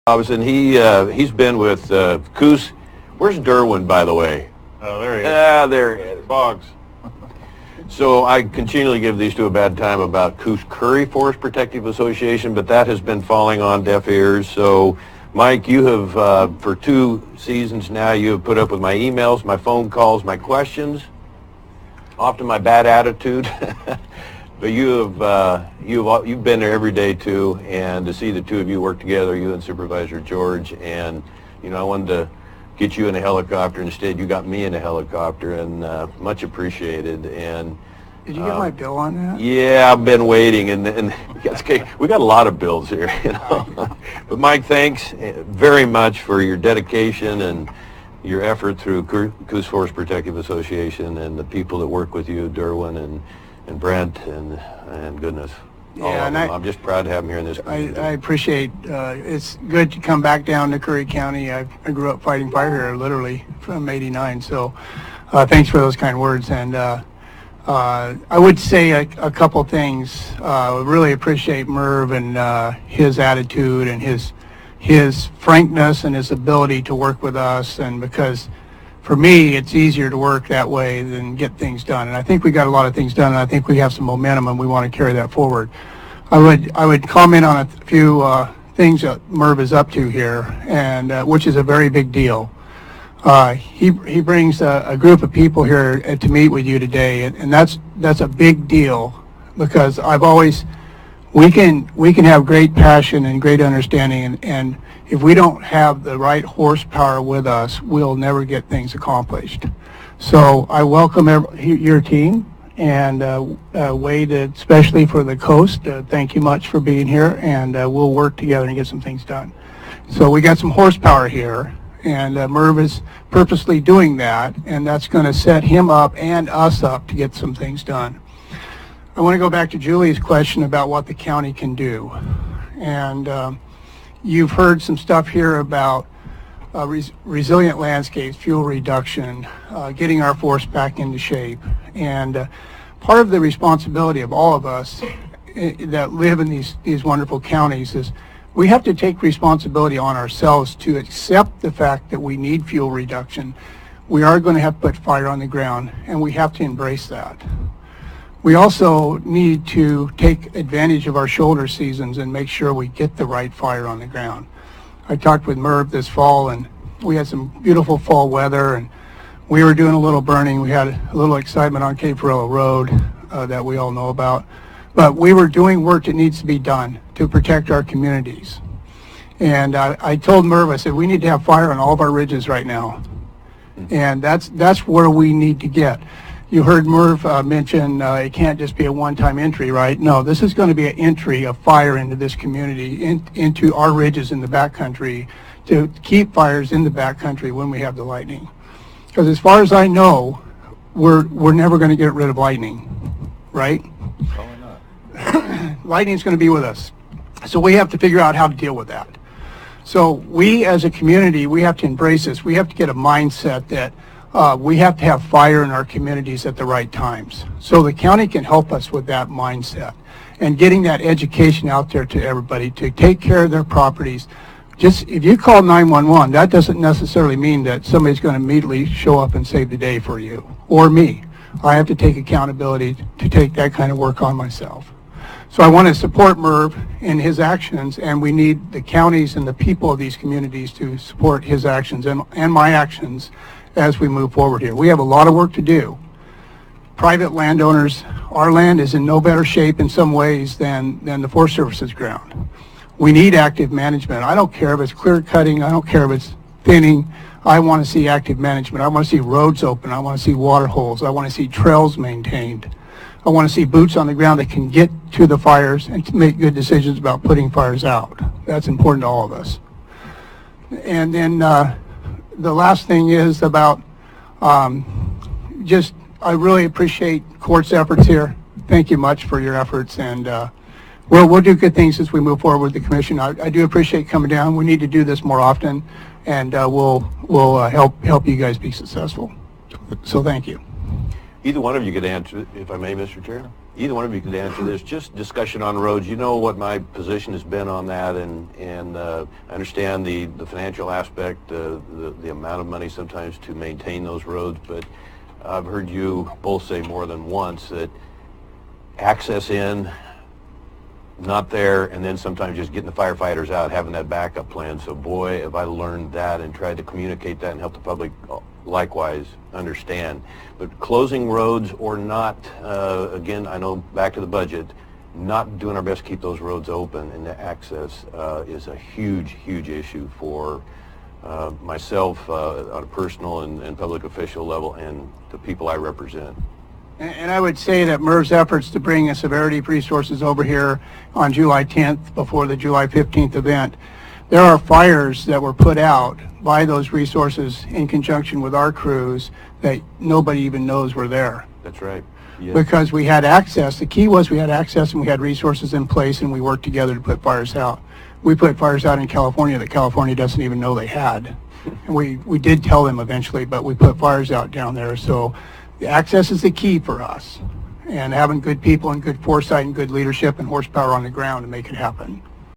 Robison. He's been with Coos. Where's Derwin, by the way? Oh, there he is. Ah, there he is. Boggs. So I continually give these two a bad time about Coos Curry Forest Protective Association, but that has been falling on deaf ears. So, Mike, you have, for 2 seasons now, you have put up with my emails, my phone calls, my questions, often my bad attitude. But you've been there every day too, and to see the two of you work together, you and Supervisor George, and I wanted to get you in a helicopter. Instead, you got me in a helicopter, and much appreciated. And did you get my bill on that? Yeah, I've been waiting, and we got a lot of bills here, But Mike, thanks very much for your dedication and your effort through Coos Forest Protective Association and the people that work with you, Derwin and Brent and goodness. Yeah, and I'm just proud to have him here in this community. I appreciate it's good to come back down to Curry County. I grew up fighting fire here literally from '89, so thanks for those kind words. And I would say a couple things. Really appreciate Merv and his attitude and his frankness and his ability to work with us, and because for me, it's easier to work that way than get things done. And I think we got a lot of things done, and I think we have some momentum, and we want to carry that forward. I would comment on a few things that Merv is up to here, and which is a very big deal. He brings a group of people here to meet with you today, and that's a big deal, because we can have great passion and great understanding, and if we don't have the right horsepower with us, we'll never get things accomplished. So I welcome your team, and Wade, especially for the coast. Thank you much for being here, and we'll work together and get some things done. So we got some horsepower here, and Merv is purposely doing that, and that's going to set him up and us up to get some things done. I want to go back to Julie's question about what the county can do, and you've heard some stuff here about resilient landscapes, fuel reduction, getting our forest back into shape. And part of the responsibility of all of us that live in these wonderful counties is we have to take responsibility on ourselves to accept the fact that we need fuel reduction. We are going to have to put fire on the ground, and we have to embrace that. We also need to take advantage of our shoulder seasons and make sure we get the right fire on the ground. I talked with Merv this fall, and we had some beautiful fall weather, and we were doing a little burning. We had a little excitement on Cape Ferrello Road that we all know about. But we were doing work that needs to be done to protect our communities. And I told Merv, I said, we need to have fire on all of our ridges right now. And that's where we need to get. You heard Merv mention it can't just be a one-time entry, right? No, this is going to be an entry of fire into this community, into our ridges in the backcountry, to keep fires in the backcountry when we have the lightning. Because as far as I know, we're never going to get rid of lightning, right? Probably not. Lightning's going to be with us. So we have to figure out how to deal with that. So we as a community, we have to embrace this. We have to get a mindset that we have to have fire in our communities at the right times. So the county can help us with that mindset and getting that education out there to everybody to take care of their properties. Just if you call 911, that doesn't necessarily mean that somebody's going to immediately show up and save the day for you or me. I have to take accountability to take that kind of work on myself. So I want to support Merv in his actions, and we need the counties and the people of these communities to support his actions and my actions as we move forward here. We have a lot of work to do. Private landowners, our land is in no better shape in some ways than the Forest Service's ground. We need active management. I don't care if it's clear cutting, I don't care if it's thinning. I want to see active management. I want to see roads open. I want to see water holes. I want to see trails maintained. I want to see boots on the ground that can get to the fires and to make good decisions about putting fires out. That's important to all of us. And then the last thing is about I really appreciate court's efforts here. Thank you much for your efforts, and we'll do good things as we move forward with the commission. I do appreciate coming down. We need to do this more often, and we'll help you guys be successful. So thank you. Either one of you could answer, if I may, Mr. Chair. Either one of you could answer this. Just discussion on roads. You know what my position has been on that, and I understand the financial aspect, the amount of money sometimes to maintain those roads. But I've heard you both say more than once that access in, not there, and then sometimes just getting the firefighters out, having that backup plan. So boy, have I learned that and tried to communicate that and help the public likewise understand. But closing roads or not, again, I know back to the budget, not doing our best to keep those roads open and the access is a huge issue for myself on a personal and public official level and the people I represent. And I would say that MERV's efforts to bring a severity of resources over here on July 10th before the July 15th event, there are fires that were put out by those resources in conjunction with our crews that nobody even knows were there. That's right. Yes. Because we had access. The key was we had access and we had resources in place and we worked together to put fires out. We put fires out in California that California doesn't even know they had. And we did tell them eventually, but we put fires out down there. So the access is the key for us, and having good people and good foresight and good leadership and horsepower on the ground to make it happen.